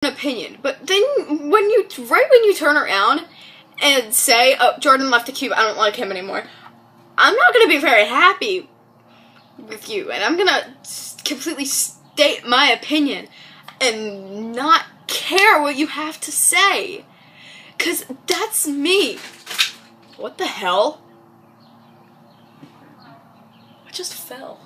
opinion, but then when you turn around and say, oh, Jordan left the cube, I don't like him anymore, I'm not gonna be very happy with you, and I'm gonna completely state my opinion and not care what you have to say, cause that's me. What the hell? I just fell.